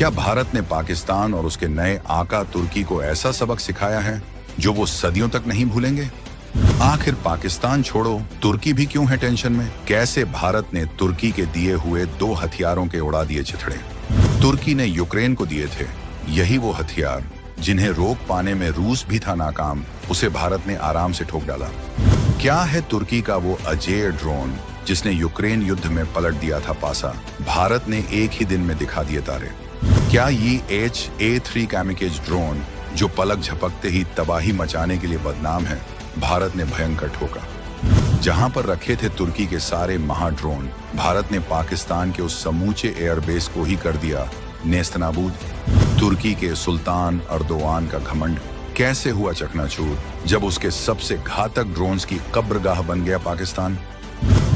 क्या भारत ने पाकिस्तान और उसके नए आका तुर्की को ऐसा सबक सिखाया है जो वो सदियों तक नहीं भूलेंगे? आखिर पाकिस्तान छोड़ो, तुर्की भी क्यों है टेंशन में? कैसे भारत ने तुर्की के दिए हुए 2 हथियारों के उड़ा दिए चिथड़े? तुर्की ने यूक्रेन को दिए थे यही वो हथियार जिन्हें रोक पाने में रूस भी था नाकाम, उसे भारत ने आराम से ठोक डाला। क्या है तुर्की का वो अजेय ड्रोन जिसने यूक्रेन युद्ध में पलट दिया था पासा? भारत ने एक ही दिन में दिखा दिए तारे। क्या ये HA-3 कैमिकेज ड्रोन जो पलक झपकते ही तबाही मचाने के लिए बदनाम है, भारत ने भयंकर ठोका। जहां पर रखे थे तुर्की के सारे महाड्रोन, भारत ने पाकिस्तान के उस समूचे एयरबेस को ही कर दिया नेस्तनाबूद। तुर्की के सुल्तान अर्दोआन का घमंड कैसे हुआ चकनाचूर जब उसके सबसे घातक ड्रोन्स की कब्रगाह बन गया पाकिस्तान?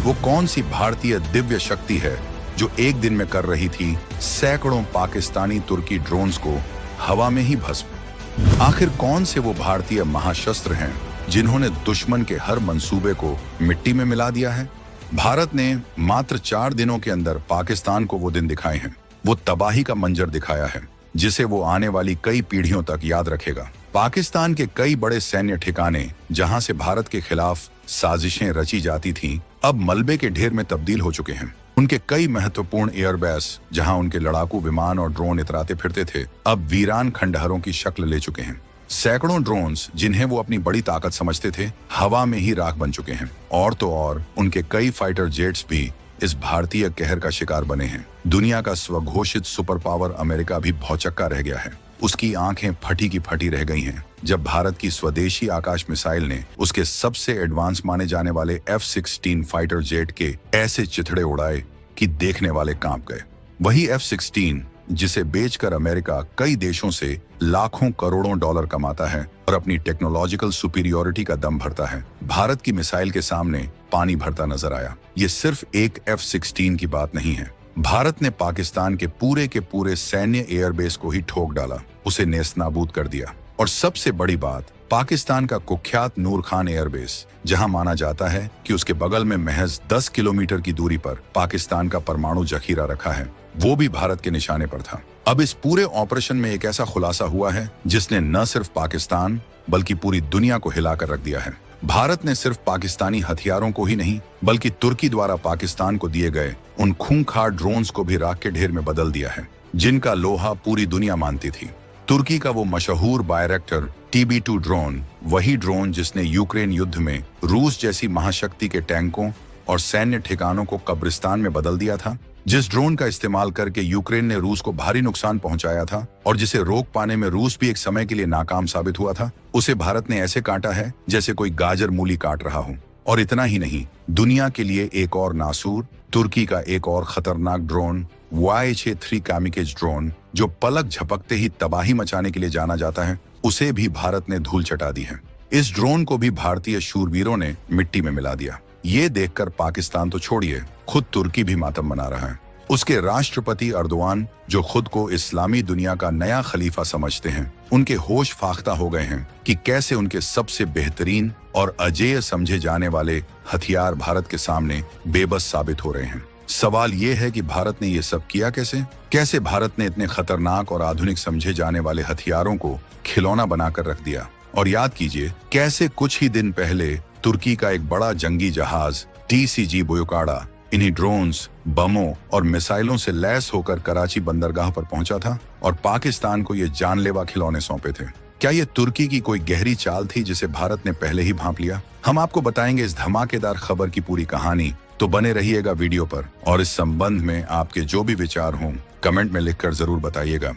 वो कौन सी भारतीय दिव्य शक्ति है जो एक दिन में कर रही थी सैकड़ों पाकिस्तानी तुर्की ड्रोन्स को हवा में ही भस्म? आखिर कौन से वो भारतीय महाशस्त्र हैं जिन्होंने दुश्मन के हर मंसूबे को मिट्टी में मिला दिया है? भारत ने मात्र 4 दिनों के अंदर पाकिस्तान को वो दिन दिखाए हैं, वो तबाही का मंजर दिखाया है जिसे वो आने वाली कई पीढ़ियों तक याद रखेगा। पाकिस्तान के कई बड़े सैन्य ठिकाने जहां से भारत के खिलाफ साजिशें रची जाती थीं, अब मलबे के ढेर में तब्दील हो चुके हैं। उनके कई महत्वपूर्ण एयरबेस जहां उनके लड़ाकू विमान और ड्रोन इतराते फिरते थे, अब वीरान खंडहरों की शक्ल ले चुके हैं। सैकड़ों ड्रोन्स जिन्हें वो अपनी बड़ी ताकत समझते थे, हवा में ही राख बन चुके हैं। और तो और उनके कई फाइटर जेट्स भी इस भारतीय कहर का शिकार बने हैं। दुनिया का स्वघोषित सुपर पावर अमेरिका भी भौचक्का रह गया है। उसकी आंखें फटी की फटी रह गई हैं जब भारत की स्वदेशी आकाश मिसाइल ने उसके सबसे एडवांस माने जाने वाले F-16 फाइटर जेट के ऐसे चिथड़े उड़ाए कि देखने वाले कांप गए। वही F-16 जिसे बेचकर अमेरिका कई देशों से लाखों करोड़ों डॉलर कमाता है और अपनी टेक्नोलॉजिकल सुपीरियोरिटी का दम भरता है, भारत की मिसाइल के सामने पानी भरता नजर आया। ये सिर्फ एक F-16 की बात नहीं है। भारत ने पाकिस्तान के पूरे सैन्य एयरबेस को ही ठोक डाला, उसे नेस्तनाबूद कर दिया। और सबसे बड़ी बात, पाकिस्तान का कुख्यात नूर खान एयरबेस, जहां माना जाता है कि उसके बगल में महज 10 किलोमीटर की दूरी पर पाकिस्तान का परमाणु जखीरा रखा है, वो भी भारत के निशाने पर था। अब इस पूरे ऑपरेशन में एक ऐसा खुलासा हुआ है जिसने न सिर्फ पाकिस्तान बल्कि पूरी दुनिया को हिलाकर रख दिया है। भारत ने सिर्फ पाकिस्तानी हथियारों को ही नहीं बल्कि तुर्की द्वारा पाकिस्तान को दिए गए उन खूंखार ड्रोन्स को भी राख के ढेर में बदल दिया है जिनका लोहा पूरी दुनिया मानती थी। तुर्की का वो मशहूर बायरेक्टर TB2 ड्रोन, वही ड्रोन जिसने यूक्रेन युद्ध में रूस जैसी महाशक्ति के टैंकों और सैन्य ठिकानों को कब्रिस्तान में बदल दिया था, जिस ड्रोन का इस्तेमाल करके यूक्रेन ने रूस को भारी नुकसान पहुंचाया था और जिसे रोक पाने में रूस भी एक समय के लिए नाकाम साबित हुआ था, उसे भारत ने ऐसे काटा है जैसे कोई गाजर मूली काट रहा हो। और इतना ही नहीं, दुनिया के लिए एक और नासूर, तुर्की का एक और खतरनाक ड्रोन YH-3 कैमिकेज ड्रोन जो पलक झपकते ही तबाही मचाने के लिए जाना जाता है, उसे भी भारत ने धूल चटा दी है। इस ड्रोन को भी भारतीय शूरवीरों ने मिट्टी में मिला दिया। ये देखकर पाकिस्तान तो छोड़िए, खुद तुर्की भी मातम मना रहा है। उसके राष्ट्रपति अर्दोआन, जो खुद को इस्लामी दुनिया का नया खलीफा समझते हैं, उनके होश फाख्ता हो गए हैं कि कैसे उनके सबसे बेहतरीन और अजेय समझे जाने वाले हथियार भारत के सामने बेबस साबित हो रहे हैं। सवाल ये है कि भारत ने ये सब किया कैसे? कैसे भारत ने इतने खतरनाक और आधुनिक समझे जाने वाले हथियारों को खिलौना बनाकर रख दिया? और याद कीजिए, कैसे कुछ ही दिन पहले तुर्की का एक बड़ा जंगी जहाज TCG बुयुकाड़ा इन्हीं ड्रोन्स, बमों और मिसाइलों से लैस होकर कराची बंदरगाह पर पहुंचा था और पाकिस्तान को ये जानलेवा खिलौने सौंपे थे। क्या ये तुर्की की कोई गहरी चाल थी जिसे भारत ने पहले ही भांप लिया? हम आपको बताएंगे इस धमाकेदार खबर की पूरी कहानी, तो बने रहिएगा वीडियो पर। और इस संबंध में आपके जो भी विचार हों, कमेंट में लिखकर जरूर बताइएगा।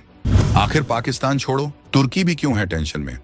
आखिर पाकिस्तान छोड़ो, तुर्की भी क्यों है टेंशन में?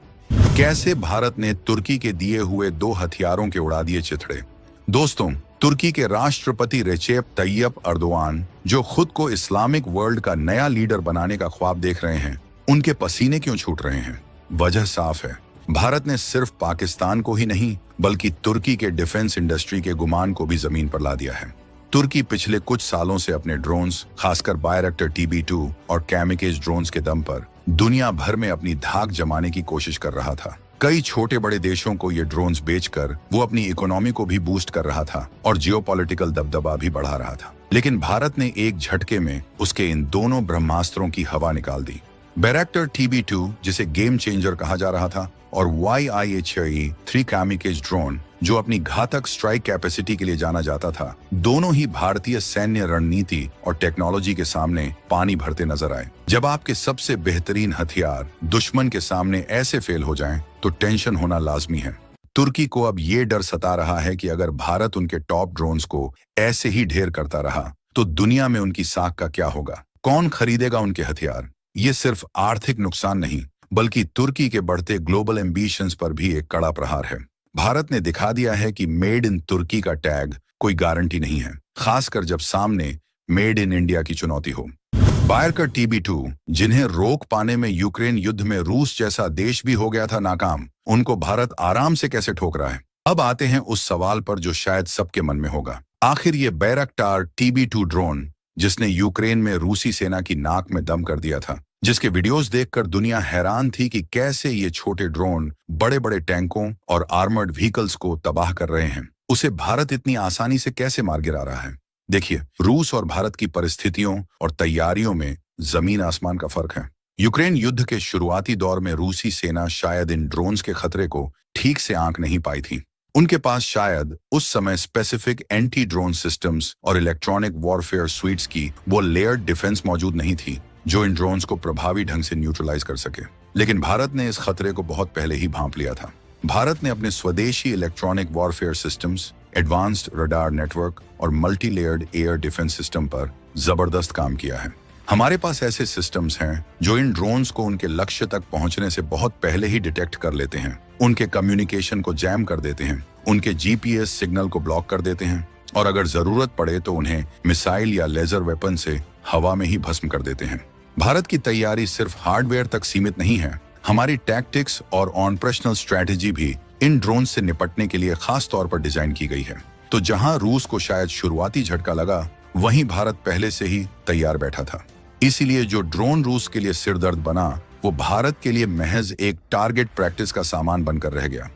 कैसे भारत ने तुर्की के दिए हुए 2 हथियारों के उड़ा दिए चिथड़े? दोस्तों, तुर्की के राष्ट्रपति रेचेप तैयप अर्दोआन, जो खुद को इस्लामिक वर्ल्ड का नया लीडर बनाने का ख्वाब देख रहे हैं, उनके पसीने क्यों छूट रहे हैं? वजह साफ है, भारत ने सिर्फ पाकिस्तान को ही नहीं बल्कि तुर्की के डिफेंस इंडस्ट्री के गुमान को भी जमीन पर ला दिया है। तुर्की पिछले कुछ सालों से अपने ड्रोन्स, खासकर बायरेक्टर TB2 और कैमिकेज ड्रोन्स के दम पर दुनिया भर में अपनी धाक जमाने की कोशिश कर रहा था। कई छोटे बड़े देशों को ये ड्रोन्स बेचकर वो अपनी इकोनॉमी को भी बूस्ट कर रहा था और जियोपॉलिटिकल दबदबा भी बढ़ा रहा था। लेकिन भारत ने एक झटके में उसके इन दोनों ब्रह्मास्त्रों की हवा निकाल दी। बैरक्टर TB2, जिसे गेम चेंजर कहा जा रहा था, और YIHE-3 कामिकेज ड्रोन, जो अपनी घातक स्ट्राइक कैपेसिटी के लिए जाना जाता था, दोनों ही भारतीय सैन्य रणनीति और टेक्नोलॉजी के सामने पानी भरते नजर आए। जब आपके सबसे बेहतरीन हथियार दुश्मन के सामने ऐसे फेल हो जाएं, तो टेंशन होना लाजमी है। तुर्की को अब ये डर सता रहा है कि अगर भारत उनके टॉप ड्रोन्स को ऐसे ही ढेर करता रहा तो दुनिया में उनकी साख का क्या होगा? कौन खरीदेगा उनके हथियार? ये सिर्फ आर्थिक नुकसान नहीं, बल्कि तुर्की के बढ़ते ग्लोबल एम्बिशंस पर भी एक कड़ा प्रहार है। भारत ने दिखा दिया है कि मेड इन तुर्की का टैग कोई गारंटी नहीं है, खासकर जब सामने मेड इन इंडिया की चुनौती हो। बैरक्टर TB2, जिन्हें रोक पाने में यूक्रेन युद्ध में रूस जैसा देश भी हो गया था नाकाम, उनको भारत आराम से कैसे ठोक रहा है? अब आते हैं उस सवाल पर जो शायद सबके मन में होगा। आखिर ये बैरक्टर TB2 ड्रोन, जिसने यूक्रेन में रूसी सेना की नाक में दम कर दिया था, जिसके वीडियोस देखकर दुनिया हैरान थी कि कैसे ये छोटे ड्रोन बड़े बड़े टैंकों और आर्मर्ड व्हीकल्स को तबाह कर रहे हैं, उसे भारत इतनी आसानी से कैसे मार गिरा रहा है? देखिए, रूस और भारत की परिस्थितियों और तैयारियों में जमीन आसमान का फर्क है। यूक्रेन युद्ध के शुरुआती दौर में रूसी सेना शायद इन ड्रोन्स के खतरे को ठीक से आंक नहीं पाई थी। उनके पास शायद उस समय स्पेसिफिक एंटी ड्रोन सिस्टम्स और इलेक्ट्रॉनिक वॉरफेयर स्वीट्स की वो लेयर्ड डिफेंस मौजूद नहीं थी जो इन ड्रोन्स को प्रभावी ढंग से न्यूट्रलाइज कर सके। लेकिन भारत ने इस खतरे को बहुत पहले ही भांप लिया था। भारत ने अपने स्वदेशी electronic warfare systems, advanced radar network और multi layered air defence system पर जबरदस्त काम किया है। हमारे पास ऐसे सिस्टम्स हैं जो इन ड्रोन्स को उनके लक्ष्य तक पहुंचने से बहुत पहले ही डिटेक्ट कर लेते हैं, उनके कम्युनिकेशन को जैम कर देते हैं, उनके GPS सिग्नल को ब्लॉक कर देते हैं और अगर जरूरत पड़े तो उन्हें मिसाइल या लेजर वेपन से हवा में ही भस्म कर देते हैं। भारत की तैयारी सिर्फ हार्डवेयर तक सीमित नहीं है, हमारी टैक्टिक्स और ऑपरेशनल स्ट्रैटेजी भी इन ड्रोन से निपटने के लिए खास तौर पर डिजाइन की गई है। तो जहां रूस को शायद शुरुआती झटका लगा, वहीं भारत पहले से ही तैयार बैठा था। इसीलिए जो ड्रोन रूस के लिए सिरदर्द बना, वो भारत के लिए महज एक टारगेट प्रैक्टिस का सामान बनकर रह गया।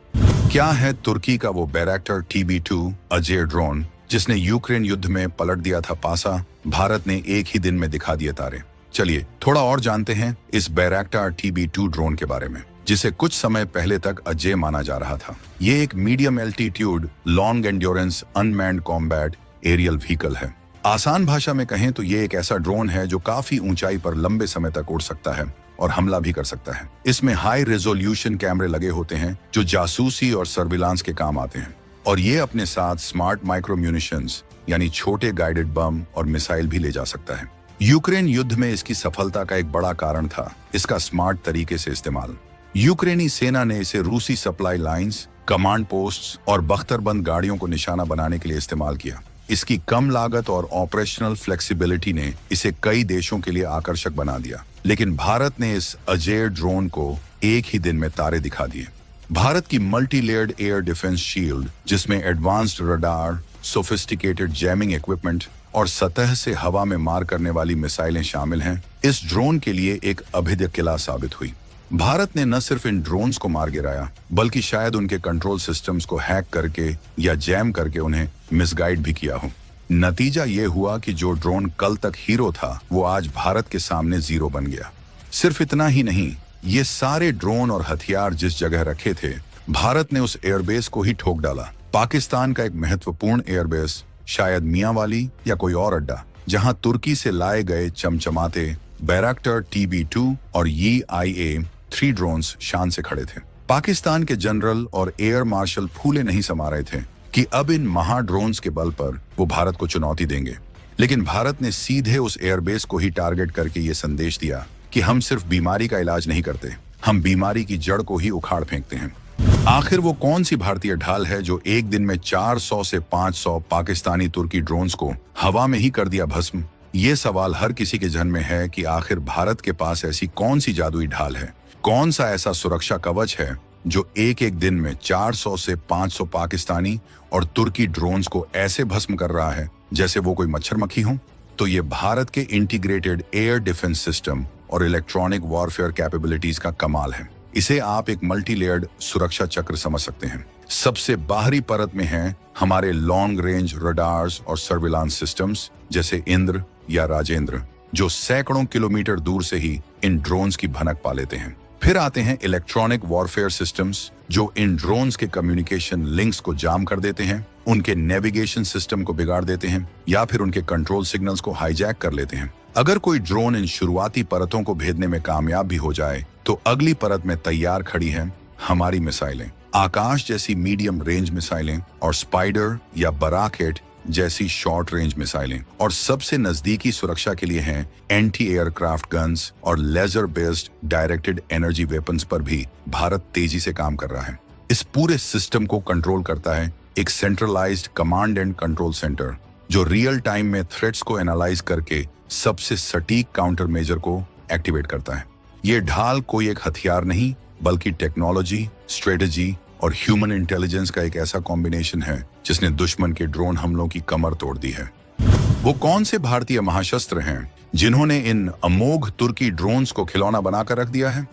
क्या है तुर्की का वो बैरक्टर TB2 अजय ड्रोन, जिसने यूक्रेन युद्ध में पलट दिया था पासा? भारत ने एक ही दिन में दिखा दिए तारे। चलिए थोड़ा और जानते हैं इस बैरक्टर TB2 ड्रोन के बारे में, जिसे कुछ समय पहले तक अजय माना जा रहा था। ये एक medium altitude long endurance unmanned combat aerial vehicle है। आसान भाषा में कहें तो ये एक ऐसा ड्रोन है जो काफी ऊंचाई पर लंबे समय तक उड़ सकता है और हमला भी कर सकता है। इसमें हाई रेजोल्यूशन कैमरे लगे होते हैं जो जासूसी और सर्विलांस के काम आते हैं, और ये अपने साथ स्मार्ट माइक्रो म्यूनिशंस यानी छोटे गाइडेड बम और मिसाइल भी ले जा सकता है। यूक्रेन युद्ध में इसकी सफलता का एक बड़ा कारण था इसका स्मार्ट तरीके से इस्तेमाल। यूक्रेनी सेना ने इसे रूसी सप्लाई लाइंस, कमांड पोस्ट्स और बख्तरबंद गाड़ियों को निशाना बनाने के लिए इस्तेमाल किया। इसकी कम लागत और ऑपरेशनल फ्लेक्सिबिलिटी ने इसे कई देशों के लिए आकर्षक बना दिया। लेकिन भारत ने इस अजय ड्रोन को एक ही दिन में तारे दिखा दिए। भारत की multi layered air defence shield, जिसमें advanced radar, sophisticated jamming equipment और सतह से हवा में मार करने वाली मिसाइलें शामिल हैं, इस ड्रोन के लिए एक अभेद्य किला साबित हुई। भारत ने न सिर्फ इन ड्रोन्स को मार गिराया, बल्कि शायद उनके कंट्रोल सिस्टम्स को हैक करके या जैम करके उन्हें मिसगाइड भी किया हो। नतीजा ये हुआ कि जो ड्रोन कल तक हीरो था, वो आज भारत के सामने जीरो बन गया। सिर्फ इतना ही नहीं, ये सारे ड्रोन और हथियार जिस जगह रखे थे, भारत ने उस एयरबेस को ही ठोक डाला। पाकिस्तान का एक महत्वपूर्ण एयरबेस, शायद मियांवाली या कोई और अड्डा, जहां तुर्की से लाए गए चमचमाते बैरक्टर TB2 और YIA-3 ड्रोन्स शान से खड़े थे। पाकिस्तान के जनरल और एयर मार्शल फूले नहीं समा रहे थे कि अब इन महा ड्रोन्स के बल पर वो भारत को चुनौती देंगे। लेकिन भारत ने सीधे उस एयरबेस को ही टारगेट करके ये संदेश दिया कि हम सिर्फ बीमारी का इलाज नहीं करते, हम बीमारी की जड़ को ही उखाड़ फेंकते हैं। आखिर वो कौन सी भारतीय ढाल है जो एक दिन में 400 से 500 पाकिस्तानी तुर्की ड्रोन्स को हवा में ही कर दिया भस्म? ये सवाल हर किसी के जहन में है कि आखिर भारत के पास ऐसी कौन सी जादुई ढाल है, कौन सा ऐसा सुरक्षा कवच है जो एक एक दिन में 400 से 500 पाकिस्तानी और तुर्की ड्रोन्स को ऐसे भस्म कर रहा है जैसे वो कोई मच्छर मक्खी हो? तो ये भारत के इंटीग्रेटेड एयर डिफेंस सिस्टम और इलेक्ट्रॉनिक वॉरफेयर कैपेबिलिटीज का कमाल है। इसे आप एक मल्टी लेयर्ड सुरक्षा चक्र समझ सकते हैं। सबसे बाहरी परत में हैं हमारे लॉन्ग रेंज रडार्स और सर्विलांस सिस्टम्स जैसे इंद्र या राजेंद्र, जो सैकड़ों किलोमीटर दूर से ही इन ड्रोन्स की भनक पा लेते हैं। फिर आते हैं इलेक्ट्रॉनिक वॉरफेयर सिस्टम्स, जो इन ड्रोन्स के कम्युनिकेशन लिंक्स को जाम कर देते हैं, उनके नेविगेशन सिस्टम को बिगाड़ देते हैं या फिर उनके कंट्रोल सिग्नल्स को हाईजैक कर लेते हैं। अगर कोई ड्रोन इन शुरुआती परतों को भेदने में कामयाब भी हो जाए तो अगली परत में तैयार खड़ी हैं हमारी मिसाइलें, आकाश जैसी मीडियम रेंज मिसाइलें और स्पाइडर या बराकेट जैसी शॉर्ट रेंज मिसाइलें। और सबसे नजदीकी सुरक्षा के लिए हैं एंटी एयरक्राफ्ट गन्स और laser based directed energy weapons पर भी भारत तेजी से काम कर रहा है। इस पूरे सिस्टम को कंट्रोल करता है एक centralised command and control centre, जो रियल टाइम में थ्रेट्स को एनालाइज करके सबसे सटीक काउंटर मेजर को एक्टिवेट करता है। ये ढाल कोई एक हथियार नहीं, बल्कि टेक्नोलॉजी, स्ट्रेटेजी और ह्यूमन इंटेलिजेंस का एक ऐसा कॉम्बिनेशन है जिसने दुश्मन के ड्रोन हमलों की कमर तोड़ दी है। वो कौन से भारतीय महाशस्त्र हैं जिन्होंने इन अमोघ तुर्की ड्रोन्स को खिलौना बनाकर रख दिया है?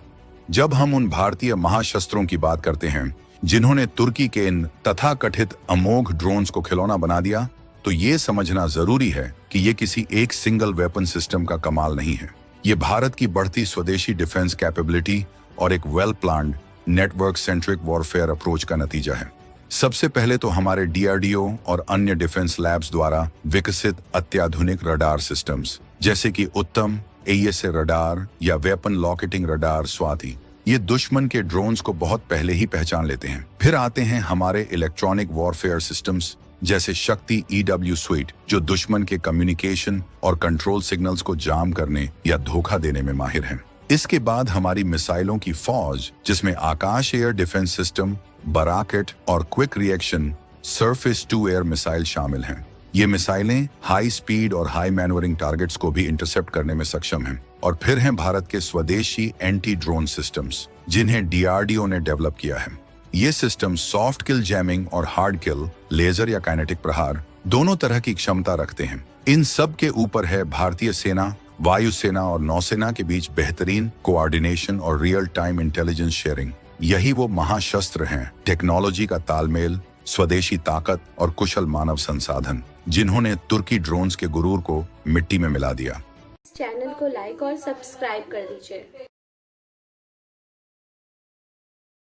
जब हम उन भारतीय महाशस्त्रों की बात करते हैं जिन्होंने तुर्की के इन तथाकथित अमोघ ड्रोन्स को खिलौना बना दिया, तो ये समझना जरूरी है कि ये किसी एक सिंगल वेपन सिस्टम का कमाल नहीं है। ये भारत की बढ़ती स्वदेशी डिफेंस कैपेबिलिटी और एक well planned network centric warfare approach का नतीजा है। सबसे पहले तो हमारे DRDO और अन्य डिफेंस लैब्स द्वारा विकसित अत्याधुनिक रडार सिस्टम्स जैसे कि उत्तम AESA रडार या वेपन लॉकेटिंग रडार स्वाति, ये दुश्मन के ड्रोन्स को बहुत पहले ही पहचान लेते हैं। फिर आते हैं हमारे इलेक्ट्रॉनिक वॉरफेयर सिस्टम्स जैसे शक्ति EW स्वीट, जो दुश्मन के कम्युनिकेशन और कंट्रोल सिग्नल्स को जाम करने या धोखा देने में माहिर हैं। इसके बाद हमारी मिसाइलों की फौज, जिसमें Akash air defence system, Barak eight और quick reaction surface to air missile शामिल हैं। ये मिसाइलें हाई स्पीड और हाई मैनवरिंग टारगेट्स को भी इंटरसेप्ट करने में सक्षम हैं। और फिर हैं भारत के स्वदेशी एंटी ड्रोन सिस्टम्स, जिन्हें DRDO ने डेवलप किया है। ये सिस्टम सॉफ्ट किल जैमिंग और हार्ड किल, लेजर या काइनेटिक प्रहार, दोनों तरह की क्षमता रखते हैं। इन सब के ऊपर है भारतीय सेना, वायुसेना और नौसेना के बीच बेहतरीन कोऑर्डिनेशन और रियल टाइम इंटेलिजेंस शेयरिंग। यही वो महाशस्त्र हैं, टेक्नोलॉजी का तालमेल, स्वदेशी ताकत और कुशल मानव संसाधन, जिन्होंने तुर्की ड्रोन्स के गुरूर को मिट्टी में मिला दिया। चैनल को लाइक और सब्सक्राइब कर दीजिए।